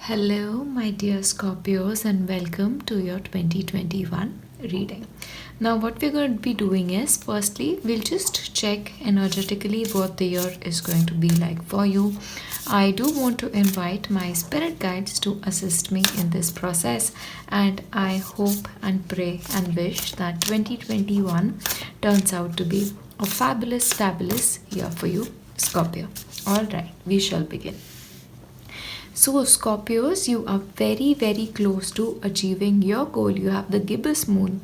Hello, my dear Scorpios, and welcome to your 2021 reading. Now, what we're going to be doing is firstly, we'll just check energetically what the year is going to be like for you. I do want to invite my spirit guides to assist me in this process, and I hope and pray and wish that 2021 turns out to be a fabulous year for you, Scorpio. All right, we shall begin. So, Scorpios, you are very close to achieving your goal. You have the gibbous moon.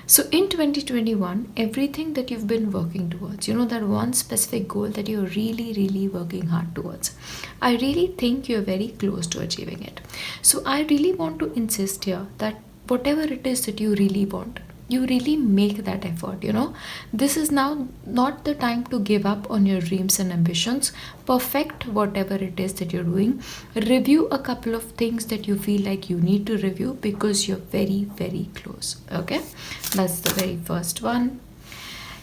So, in 2021, everything that you've been working towards, that one specific goal that you're really working hard towards, I really think you're very close to achieving it. So, I really want to insist here that whatever it is that you really want, you really make that effort. This is now not the time to give up on your dreams and ambitions. Perfect whatever it is that you're doing. Review a couple of things that you feel like you need to review because you're very close. Okay, that's the very first one.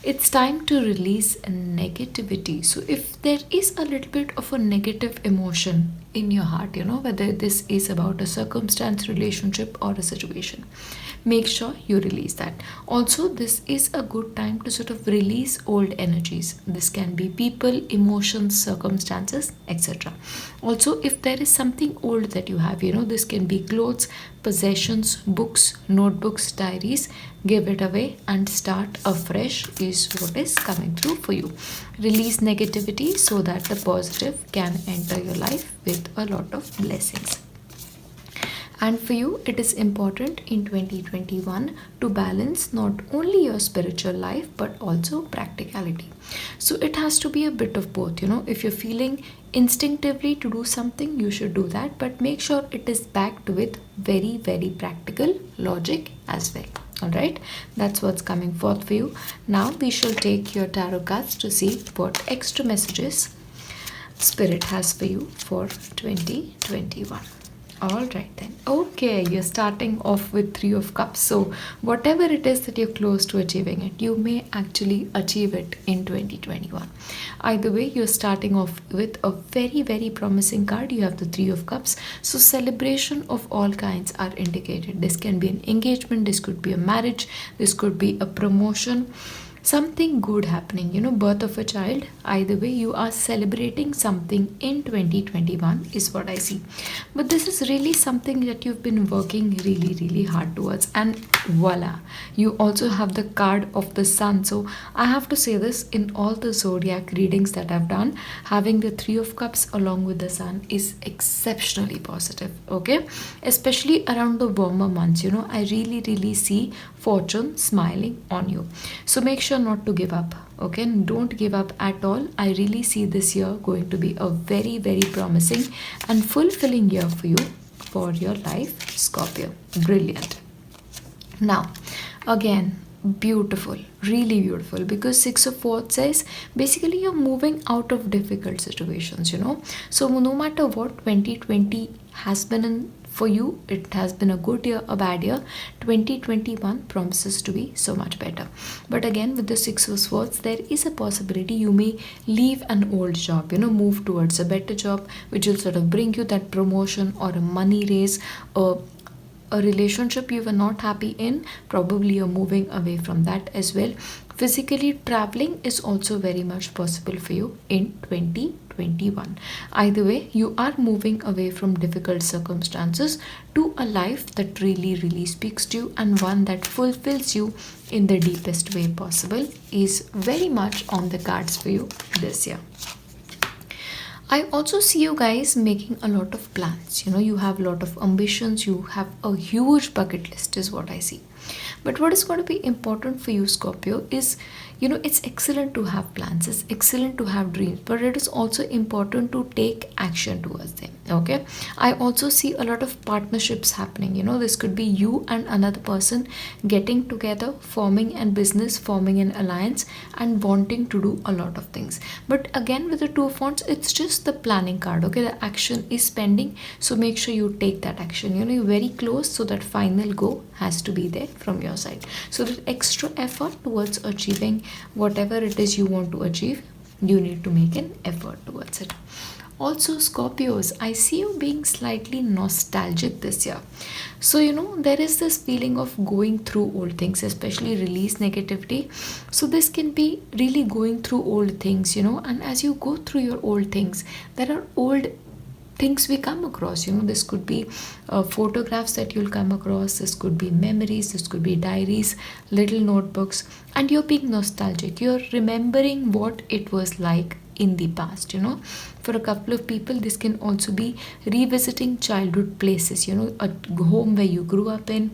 It's time to release negativity. So if there is a little bit of a negative emotion in your heart, whether this is about a circumstance, relationship, or a situation, make sure you release that. Also, this is a good time to sort of release old energies. This can be people, emotions, circumstances, etc. Also, if there is something old that you have, this can be clothes, possessions, books, notebooks, diaries, give it away and start afresh is what is coming through for you. Release negativity so that the positive can enter your life with a lot of blessings. And for you, it is important in 2021 to balance not only your spiritual life but also practicality. So it has to be a bit of both. If you're feeling instinctively to do something, you should do that, but make sure it is backed with very practical logic as well. All right, that's what's coming forth for you. Now we shall take your tarot cards to see what extra messages Spirit has for you for 2021. All right then. Okay, you're starting off with Three of Cups. So whatever it is that you're close to achieving it, you may actually achieve it in 2021. Either way, you're starting off with a very promising card. You have the Three of Cups. So celebration of all kinds are indicated. This can be an engagement, this could be a marriage, this could be a promotion, something good happening, birth of a child. Either way, you are celebrating something in 2021 is what I see. But this is really something that you've been working really hard towards, and voila, you also have the card of the sun. So I have to say this, in all the zodiac readings that I've done, having the Three of Cups along with the sun is exceptionally positive. Okay, especially around the warmer months, I really see fortune smiling on you. So make sure not to give up. Okay, don't give up at all. I really see this year going to be a very promising and fulfilling year for you, for your life, Scorpio. Brilliant. Now, again, beautiful, really beautiful, because Six of Swords says basically you're moving out of difficult situations. So no matter what 2020 has been for you, it has been a good year, a bad year, 2021 promises to be so much better. But again, with the Six of Swords, there is a possibility you may leave an old job, move towards a better job, which will sort of bring you that promotion or a money raise, or a relationship you were not happy in, probably you're moving away from that as well. Physically traveling is also very much possible for you in 2021. Either way, you are moving away from difficult circumstances to a life that really speaks to you, and one that fulfills you in the deepest way possible is very much on the cards for you this year. I also see you guys making a lot of plans. You have a lot of ambitions, you have a huge bucket list is what I see. But what is going to be important for you, Scorpio, is it's excellent to have plans, it's excellent to have dreams, but it is also important to take action towards them. Okay, I also see a lot of partnerships happening. This could be you and another person getting together, forming a business, forming an alliance, and wanting to do a lot of things. But again, with the Two of Wands, it's just the planning card. Okay, the action is pending, so make sure you take that action. You're very close, so that final go has to be there from your side. So that extra effort towards achieving whatever it is you want to achieve, you need to make an effort towards it. Also, Scorpios, I see you being slightly nostalgic this year. So, there is this feeling of going through old things, especially release negativity. So, this can be really going through old things, and as you go through your old things, there are old things we come across. This could be photographs that you'll come across, this could be memories, this could be diaries, little notebooks, and you're being nostalgic, you're remembering what it was like in the past. For a couple of people, this can also be revisiting childhood places, a home where you grew up in,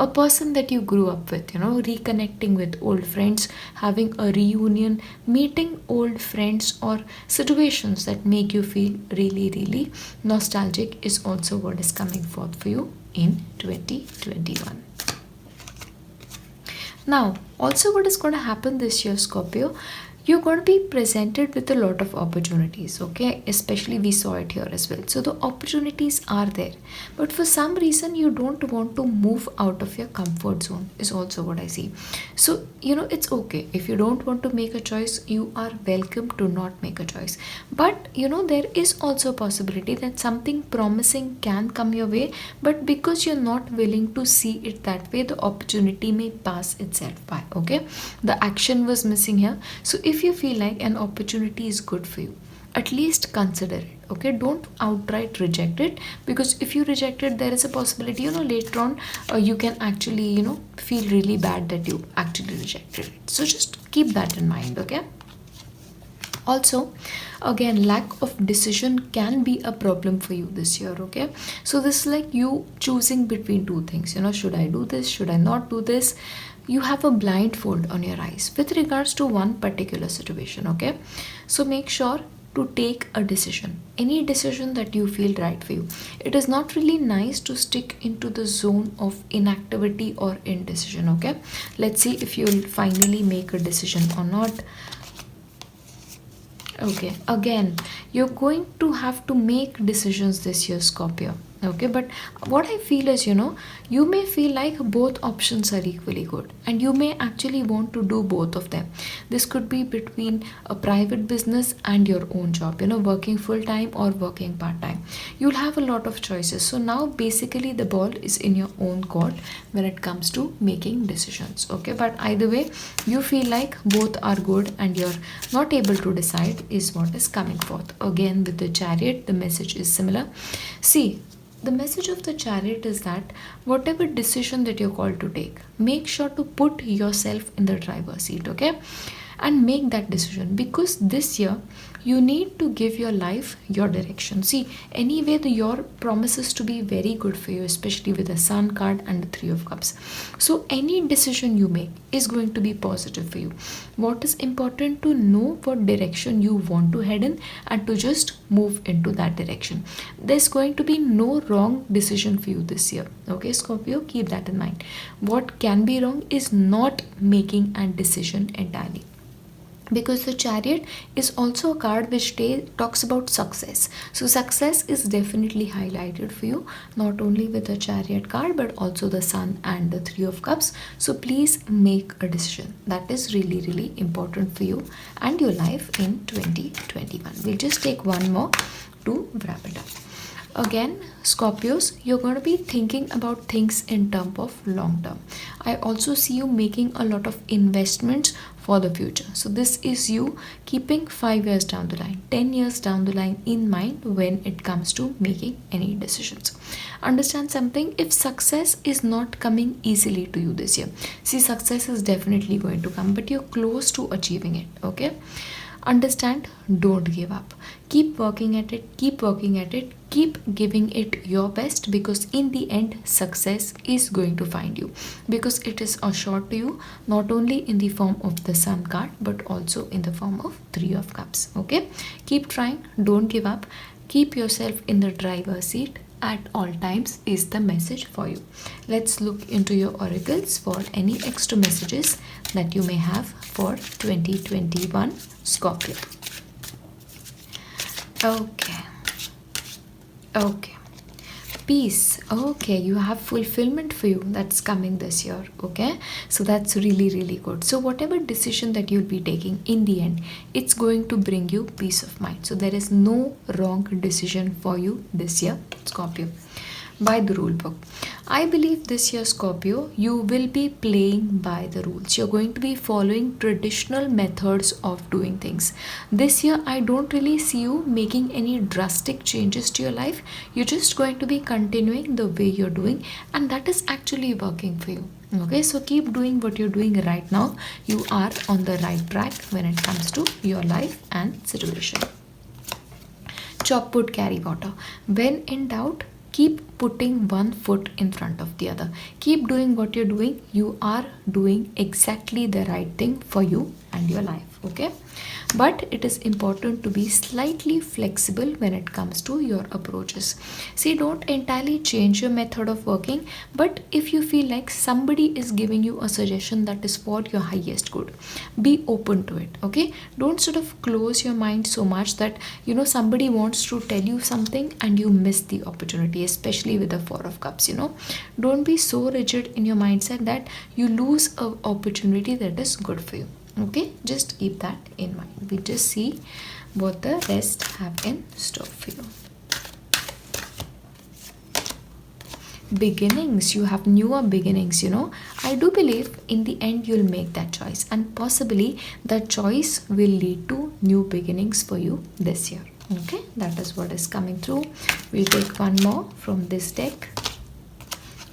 a person that you grew up with, reconnecting with old friends, having a reunion, meeting old friends, or situations that make you feel really, really nostalgic is also what is coming forth for you in 2021. Now, also, what is going to happen this year, Scorpio? You're going to be presented with a lot of opportunities, okay? Especially we saw it here as well. So the opportunities are there, but for some reason you don't want to move out of your comfort zone is also what I see. So it's okay if you don't want to make a choice. You are welcome to not make a choice, but there is also a possibility that something promising can come your way, but because you're not willing to see it that way, the opportunity may pass itself by. Okay, the action was missing here. So if you feel like an opportunity is good for you, at least consider it. Okay, don't outright reject it, because if you reject it, there is a possibility later on you can actually feel really bad that you actually rejected it. So just keep that in mind. Okay, also, again, lack of decision can be a problem for you this year. Okay, so this is like you choosing between two things. Should I do this, should I not do this? You have a blindfold on your eyes with regards to one particular situation. Okay, so make sure to take a decision, any decision that you feel right for you. It is not really nice to stick into the zone of inactivity or indecision. Okay, let's see if you'll finally make a decision or not. Okay, again, you're going to have to make decisions this year, Scorpio. Okay, but what I feel is, you may feel like both options are equally good, and you may actually want to do both of them. This could be between a private business and your own job, working full time or working part time. You'll have a lot of choices. So now basically the ball is in your own court when it comes to making decisions. Okay, but either way, you feel like both are good and you're not able to decide is what is coming forth. Again, with the Chariot, the message is similar. See, the message of the Chariot is that whatever decision that you're called to take, make sure to put yourself in the driver's seat. Okay, and make that decision, because this year you need to give your life your direction. See, anyway, your promises to be very good for you, especially with the Sun card and the Three of Cups. So any decision you make is going to be positive for you. What is important to know what direction you want to head in and to just move into that direction. There's going to be no wrong decision for you this year. Okay, Scorpio, keep that in mind. What can be wrong is not making a decision entirely, because the Chariot is also a card which talks about success. So success is definitely highlighted for you, not only with the Chariot card but also the Sun and the Three of Cups. So please make a decision. That is really, really important for you and your life in 2021. We'll just take one more to wrap it up. Again, Scorpios, you're going to be thinking about things in terms of long term. I also see you making a lot of investments for the future. So this is you keeping 5 years down the line, 10 years down the line in mind when it comes to making any decisions. Understand something, if success is not coming easily to you this year, see, success is definitely going to come, but you're close to achieving it. Okay, understand, don't give up. Keep working at it, keep working at it, keep giving it your best, because in the end success is going to find you, because it is assured to you, not only in the form of the Sun card but also in the form of Three of Cups. Okay, keep trying, don't give up, keep yourself in the driver's seat at all times is the message for you. Let's look into your oracles for any extra messages that you may have for 2021 Scorpio. Okay. Peace. Okay, you have fulfillment for you that's coming this year. Okay, so that's really, really good. So, whatever decision that you'll be taking in the end, it's going to bring you peace of mind. So, there is no wrong decision for you this year, Scorpio. By the rule book, I believe this year, Scorpio, you will be playing by the rules. You're going to be following traditional methods of doing things. This year, I don't really see you making any drastic changes to your life. You're just going to be continuing the way you're doing, and that is actually working for you. Okay, so keep doing what you're doing right now. You are on the right track when it comes to your life and situation. Chop wood, carry water. When in doubt, keep putting one foot in front of the other. Keep doing what you're doing. You are doing exactly the right thing for you and your life. Okay, but it is important to be slightly flexible when it comes to your approaches. See, don't entirely change your method of working, but if you feel like somebody is giving you a suggestion that is for your highest good, be open to it. Okay, don't sort of close your mind so much that somebody wants to tell you something and you miss the opportunity, especially with the Four of Cups. Don't be so rigid in your mindset that you lose an opportunity that is good for you. Okay, just keep that in mind. We just see what the rest have in store for you. Beginnings, you have newer beginnings. I do believe in the end you'll make that choice, and possibly that choice will lead to new beginnings for you this year. Okay, that is what is coming through. We'll take one more from this deck.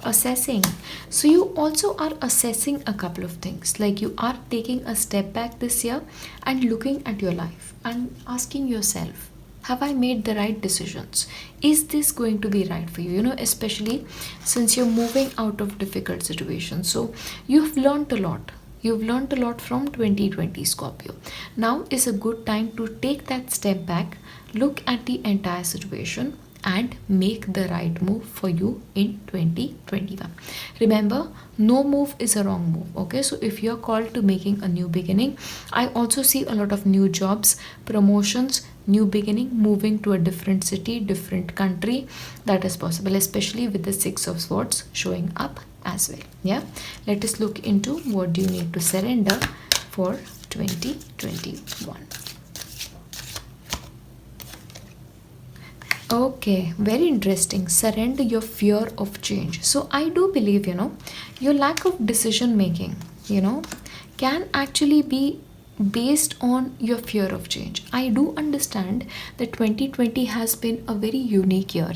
Assessing. So you also are assessing a couple of things, like you are taking a step back this year and looking at your life and asking yourself, have I made the right decisions? Is this going to be right for you? Especially since you're moving out of difficult situations. So you've learned a lot. You've learned a lot from 2020, Scorpio. Now is a good time to take that step back, look at the entire situation, and make the right move for you in 2021. Remember, no move is a wrong move. Okay, so if you're called to making a new beginning, I also see a lot of new jobs, promotions, new beginning, moving to a different city, different country. That is possible, especially with the Six of Swords showing up as well. Yeah, let us look into what do you need to surrender for 2021. Okay, very interesting. Surrender your fear of change. So I do believe, your lack of decision making, can actually be based on your fear of change. I do understand that 2020 has been a very unique year.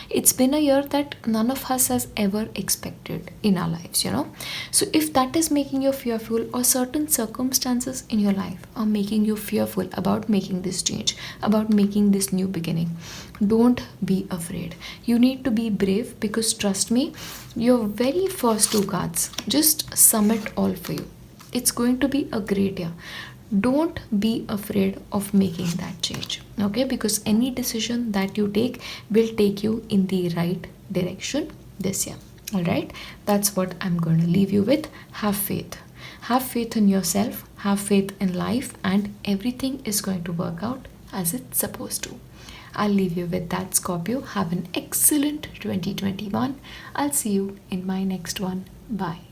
It's been a year that none of us has ever expected in our lives. So if that is making you fearful, or certain circumstances in your life are making you fearful about making this change, about making this new beginning, don't be afraid. You need to be brave, because trust me, your very first two cards just sum it all for you. It's going to be a great year. Don't be afraid of making that change. Okay, because any decision that you take will take you in the right direction this year. All right, that's what I'm going to leave you with. Have faith. Have faith in yourself, have faith in life, and everything is going to work out as it's supposed to. I'll leave you with that, Scorpio. Have an excellent 2021. I'll see you in my next one. Bye.